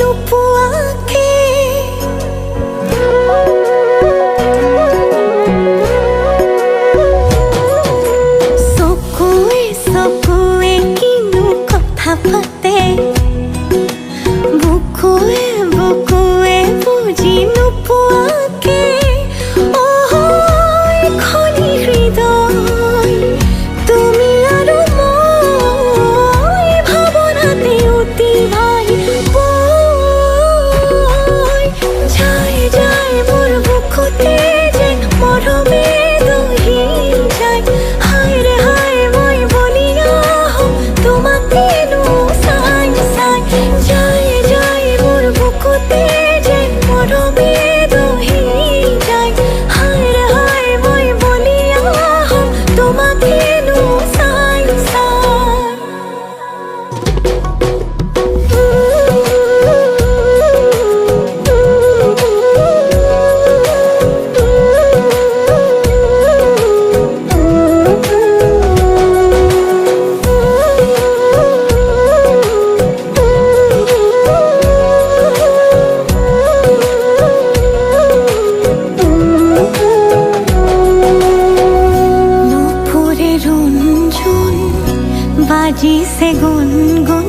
নোপোৱাকে চকুৱে চকুৱে কিনো কথা পাতে বুকুৱে বুকুৱে বুজি নোপোৱাকে খনি হৃদয় তুমি আৰু মই ভাৱনাতে অতি ভাই যায় যায় মোৰ বুকুতে যেন মৰমে দহি যায় হায় ৰে হায় মই বলিয়া হম তোমাকেনো চাই চাই যায় যায় মোৰ বুকুতে যেন মৰমে দহি যায় হায় ৰে হায় মই বলিয়া হম তোমাকেনো চাই বাজিছে গুনগুন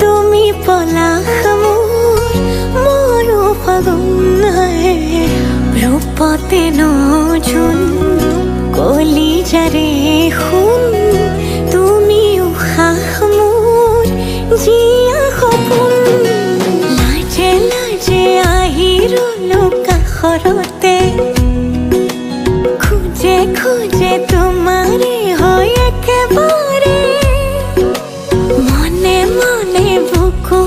তুমি পলাশ মোৰ মৰো ফাগুন ৰূপতে নজুন কলিজাৰে সোণ তুমি উশাহ মোৰ জীয়া সপোন লাজে লাজে আহি ৰলো কাষৰতে খুজে খুজে তোমাৰে হয় একেবাৰে মনে মনে বুকু